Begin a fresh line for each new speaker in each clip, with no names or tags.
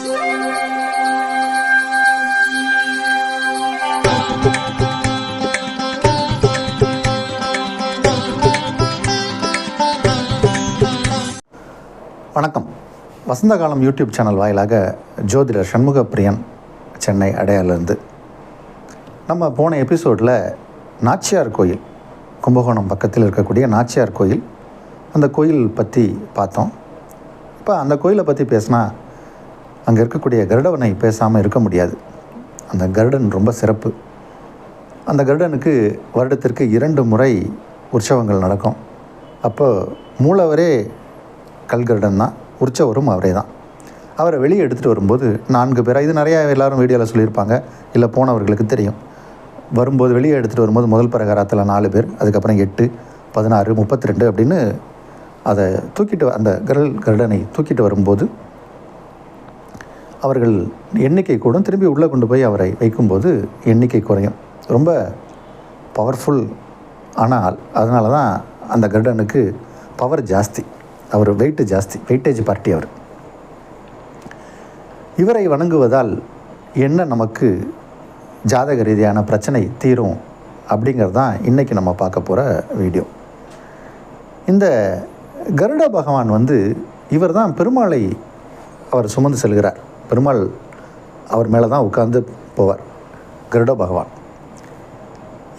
வணக்கம். வசந்த காலம் YouTube channel வாயிலாக ஜோதிடர் சண்முக பிரியன், சென்னை அடையாறிலிருந்து. நம்ம போன எபிசோடில் நாச்சியார் கோயில், கும்பகோணம் பக்கத்தில் இருக்கக்கூடிய நாச்சியார் கோயில், அந்த கோயில் பற்றி பார்த்தோம். இப்போ அந்த கோயிலை பற்றி பேசினா அங்கே இருக்கக்கூடிய கருடவனை பேசாமல் இருக்க முடியாது. அந்த கருடன் ரொம்ப சிறப்பு. அந்த கருடனுக்கு வருடத்திற்கு 2 முறை உற்சவங்கள் நடக்கும். அப்போ மூலவரே கல்கருடன் தான், உற்சவரும் அவரே தான். அவரை வெளியே எடுத்துகிட்டு வரும்போது 4 பேர், இது நிறையா எல்லோரும் வீடியோவில் சொல்லியிருப்பாங்க, இல்லை போனவர்களுக்கு தெரியும். வரும்போது வெளியே எடுத்துகிட்டு வரும்போது முதல் பிரகாரத்தில் 4 பேர், அதுக்கப்புறம் 8, 16, 32 அப்படின்னு அதை தூக்கிட்டு, அந்த கருடனை தூக்கிட்டு வரும்போது அவர்கள் எண்ணிக்கை கூடும். திரும்பி உள்ளே கொண்டு போய் அவரை வைக்கும்போது எண்ணிக்கை குறையும். ரொம்ப பவர்ஃபுல். ஆனால் அதனால தான் அந்த கருடனுக்கு பவர் ஜாஸ்தி, அவர் வெயிட்டு ஜாஸ்தி, வெயிட்டேஜ் பார்ட்டி அவர். இவரை வணங்குவதால் என்ன நமக்கு ஜாதக ரீதியான பிரச்சனை தீரும் அப்படிங்கிறது தான் இன்றைக்கி நம்ம பார்க்க போகிற வீடியோ. இந்த கருட பகவான் இவர் தான் பெருமாளை அவர் சுமந்து செல்கிறார். பெருமாள் அவர் மேலே தான் உட்கார்ந்து போவார் கருட பகவான்.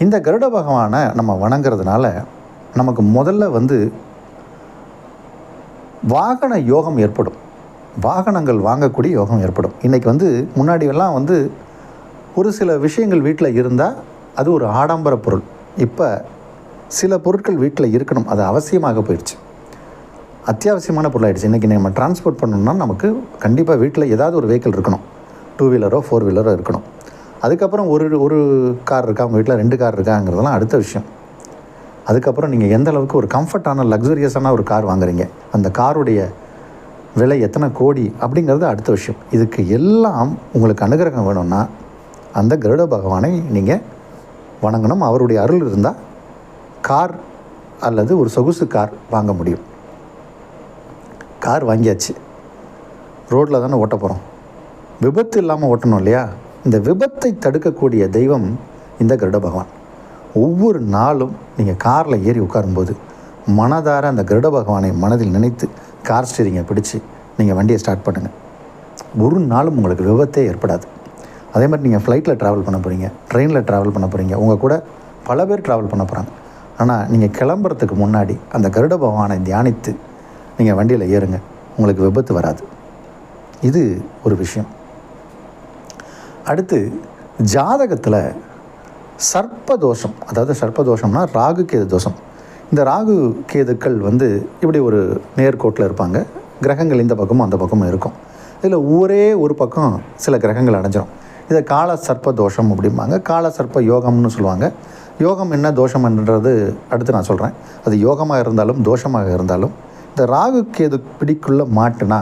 இந்த கருட பகவானை நம்ம வணங்குறதுனால நமக்கு முதல்ல வாகன யோகம் ஏற்படும். வாகனங்கள் வாங்கக்கூடிய யோகம் ஏற்படும். இன்றைக்கி முன்னாடியெல்லாம் ஒரு சில விஷயங்கள் வீட்டில் இருந்தால் அது ஒரு ஆடம்பர பொருள். இப்போ சில பொருட்கள் வீட்டில் இருக்கணும், அது அவசியமாக போயிடுச்சு, அத்தியாவசியமான பொருள் ஆகிடுச்சு. இன்றைக்கி நம்ம டிரான்ஸ்போர்ட் பண்ணணும்னா நமக்கு கண்டிப்பாக வீட்டில் ஏதாவது ஒரு வெஹிக்கிள் இருக்கணும். 2 வீலரோ 4 வீலரோ இருக்கணும். அதுக்கப்புறம் ஒரு கார் இருக்கா, அவங்க வீட்டில் 2 கார் இருக்காங்கிறதெல்லாம் அடுத்த விஷயம். அதுக்கப்புறம் நீங்கள் எந்த அளவுக்கு ஒரு கம்ஃபர்ட்டான லக்ஸுரியஸான ஒரு கார் வாங்குறீங்க, அந்த காருடைய விலை எத்தனை கோடி அப்படிங்கிறது அடுத்த விஷயம். இதுக்கு எல்லாம் உங்களுக்கு அனுகிரகம் வேணும்னா அந்த கருட பகவானை நீங்கள் வணங்கணும். அவருடைய அருள் இருந்தால் கார் அல்லது ஒரு சொகுசு கார் வாங்க முடியும். கார் வாங்கியாச்சு, ரோட்டில் தானே ஓட்ட போகிறோம், விபத்து இல்லாமல் ஓட்டணும் இல்லையா? இந்த விபத்தை தடுக்கக்கூடிய தெய்வம் இந்த கருட பகவான். ஒவ்வொரு நாளும் நீங்கள் காரில் ஏறி உட்காரும்போது மனதார அந்த கருட பகவானை மனதில் நினைத்து கார் ஸ்டீரிங்கை பிடிச்சி நீங்கள் வண்டியை ஸ்டார்ட் பண்ணுங்கள். ஒரு நாளும் உங்களுக்கு விபத்தே ஏற்படாது. அதே மாதிரி நீங்கள் ஃப்ளைட்டில் ட்ராவல் பண்ண போகிறீங்க, ட்ரெயினில் ட்ராவல் பண்ண போகிறீங்க, உங்கள் கூட பல பேர் ட்ராவல் பண்ண போகிறாங்க. ஆனால் நீங்கள் கிளம்புறதுக்கு முன்னாடி அந்த கருட பகவானை தியானித்து நீங்கள் வண்டியில் ஏறுங்க, உங்களுக்கு விபத்து வராது. இது ஒரு விஷயம். அடுத்து, ஜாதகத்தில் சர்ப்பதோஷம், அதாவது சர்ப்பதோஷம்னா ராகு கேது தோஷம். இந்த ராகு கேதுக்கள் இப்படி ஒரு நேர்கோட்டில் இருப்பாங்க. கிரகங்கள் இந்த பக்கமும் அந்த பக்கமும் இருக்கும். இதில் ஒரே ஒரு பக்கம் சில கிரகங்கள் அடைஞ்சிடும். இதை கால சர்ப்ப தோஷம் அப்படிம்பாங்க, கால சர்ப்ப யோகம்னு சொல்லுவாங்க. யோகம் என்ன, தோஷம்ன்றது அடுத்து நான் சொல்கிறேன். அது யோகமாக இருந்தாலும் தோஷமாக இருந்தாலும் இந்த ராகு கேது பிடிக்குள்ளே மாட்டுனா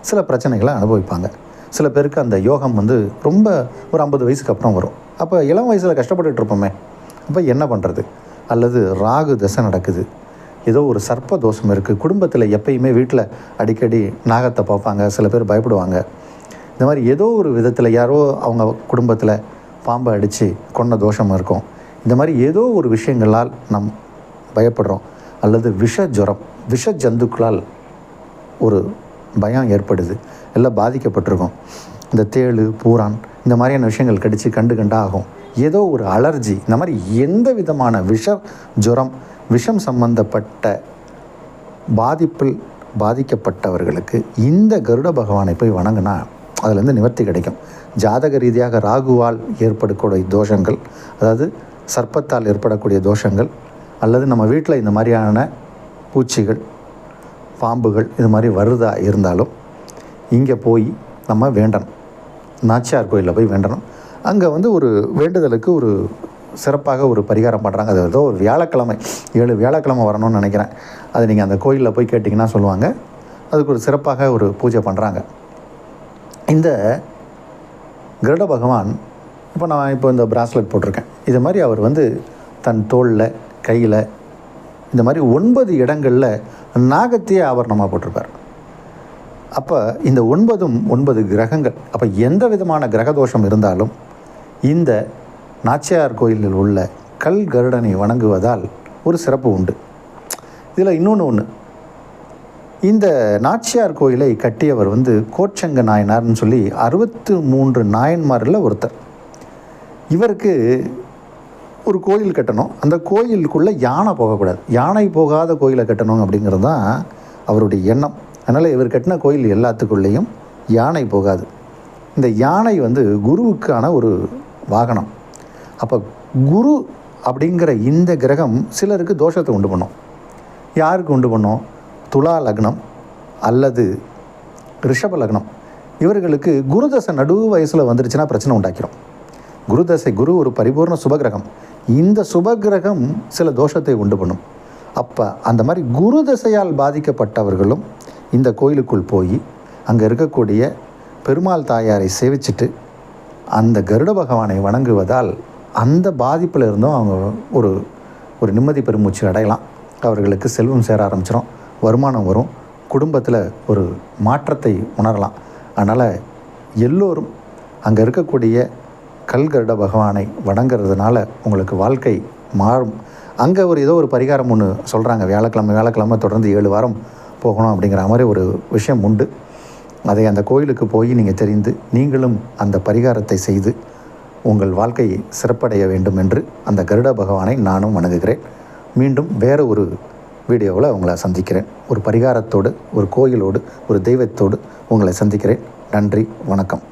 சில பிரச்சனைகளை அனுபவிப்பாங்க. சில பேருக்கு அந்த யோகம் ரொம்ப ஒரு 50 வயசுக்கு அப்புறம் வரும். அப்போ இளம் வயசில் கஷ்டப்பட்டுட்டு இருப்போமே, அப்போ என்ன பண்ணுறது? அல்லது ராகு தசை நடக்குது, ஏதோ ஒரு சர்ப்ப தோஷம் இருக்குது, குடும்பத்தில் எப்பயுமே வீட்டில் அடிக்கடி நாகத்தை பார்ப்பாங்க, சில பேர் பயப்படுவாங்க. இந்த மாதிரி ஏதோ ஒரு விதத்தில் யாரோ அவங்க குடும்பத்தில் பாம்பை அடித்து கொன்ன தோஷம் இருக்கும். இந்த மாதிரி ஏதோ ஒரு விஷயங்களால் நம் பயப்படுறோம். அல்லது விஷஜுரம், விஷ ஜந்துக்களால் ஒரு பயம் ஏற்படுது, எல்லாம் பாதிக்கப்பட்டிருக்கும். இந்த தேள், பூரான் இந்த மாதிரியான விஷயங்கள் கடித்து கண்டு ஆகும். ஏதோ ஒரு அலர்ஜி, இந்த மாதிரி எந்த விதமான ஜுரம், விஷம் சம்பந்தப்பட்ட பாதிப்பில் பாதிக்கப்பட்டவர்களுக்கு இந்த கருட பகவானை போய் வணங்கினா அதுலேருந்து நிவர்த்தி கிடைக்கும். ஜாதக ரீதியாக ராகுவால் ஏற்படக்கூடிய தோஷங்கள், அதாவது சர்ப்பத்தால் ஏற்படக்கூடிய தோஷங்கள், அல்லது நம்ம வீட்டில் இந்த மாதிரியான பூச்சிகள், பாம்புகள் இது மாதிரி வருதா இருந்தாலும் இங்கே போய் நம்ம வேண்டணும். நாச்சியார் கோயிலில் போய் வேண்டணும். அங்கே ஒரு வேண்டுதலுக்கு ஒரு சிறப்பாக ஒரு பரிகாரம் பண்ணுறாங்க. அது ஏதோ ஒரு வியாழக்கிழமை, 7 வியாழக்கிழமை வரணும்னு நினைக்கிறேன். அது நீங்கள் அந்த கோயிலில் போய் கேட்டிங்கன்னா சொல்லுவாங்க. அதுக்கு ஒரு சிறப்பாக ஒரு பூஜை பண்ணுறாங்க. இந்த கருட பகவான், இப்போ இந்த பிராஸ்லெட் போட்டிருக்கேன், இது மாதிரி அவர் தன் தோளில், கையில் இந்த மாதிரி 9 இடங்களில் நாகத்தையே ஆபரணமாக போட்டிருப்பார். அப்போ இந்த 9 கிரகங்கள், அப்போ எந்த விதமான கிரகதோஷம் இருந்தாலும் இந்த நாச்சியார் கோயிலில் உள்ள கல் கருடனை வணங்குவதால் ஒரு சிறப்பு உண்டு. இதில் இன்னொன்று, இந்த நாச்சியார் கோயிலை கட்டியவர் கோச்சங்க நாயனார்னு சொல்லி 63 நாயன்மாரில் ஒருத்தர். இவருக்கு ஒரு கோயில் கட்டணும், அந்த கோயிலுக்குள்ளே யானை போகக்கூடாது, யானை போகாத கோயிலை கட்டணும் அப்படிங்கிறது தான் அவருடைய எண்ணம். அதனால் இவர் கட்டின கோயில் எல்லாத்துக்குள்ளேயும் யானை போகாது. இந்த யானை குருவுக்கான ஒரு வாகனம். அப்போ குரு அப்படிங்கிற இந்த கிரகம் சிலருக்கு தோஷத்தை உண்டு பண்ணும். யாருக்கு உண்டு பண்ணும்? துலா லக்னம் அல்லது ரிஷப லக்னம், இவர்களுக்கு குருதசை நடு வயசில் வந்துருச்சுன்னா பிரச்சனை உண்டாக்கிறோம். குருதசை, குரு ஒரு பரிபூர்ண சுபகிரகம், இந்த சுபகிரகம் சில தோஷத்தை உண்டு பண்ணும். அப்போ அந்த மாதிரி குரு தசையால் பாதிக்கப்பட்டவர்களும் இந்த கோயிலுக்குள் போய் அங்கே இருக்கக்கூடிய பெருமாள் தாயாரை சேவிச்சுட்டு அந்த கருட பகவானை வணங்குவதால் அந்த பாதிப்பில் இருந்தும் அவங்க ஒரு நிம்மதி பெருமூச்சு அடையலாம். அவர்களுக்கு செல்வம் சேர ஆரம்பிச்சிடும், வருமானம் வரும், குடும்பத்தில் ஒரு மாற்றத்தை உணரலாம். அதனால் எல்லோரும் அங்கே இருக்கக்கூடிய கல்கருட பகவானை வணங்குறதுனால உங்களுக்கு வாழ்க்கை மாறும். அங்கே ஏதோ ஒரு பரிகாரம் ஒன்று சொல்கிறாங்க, வியாழக்கிழமை தொடர்ந்து 7 வாரம் போகணும் அப்படிங்கிற மாதிரி ஒரு விஷயம் உண்டு. அதை அந்த கோயிலுக்கு போய் நீங்கள் தெரிந்து நீங்களும் அந்த பரிகாரத்தை செய்து உங்கள் வாழ்க்கையை சிறப்படைய வேண்டும் என்று அந்த கருட பகவானை நானும் வணங்குகிறேன். மீண்டும் வேறு ஒரு வீடியோவில் உங்களை சந்திக்கிறேன். ஒரு பரிகாரத்தோடு, ஒரு கோயிலோடு, ஒரு தெய்வத்தோடு உங்களை சந்திக்கிறேன். நன்றி, வணக்கம்.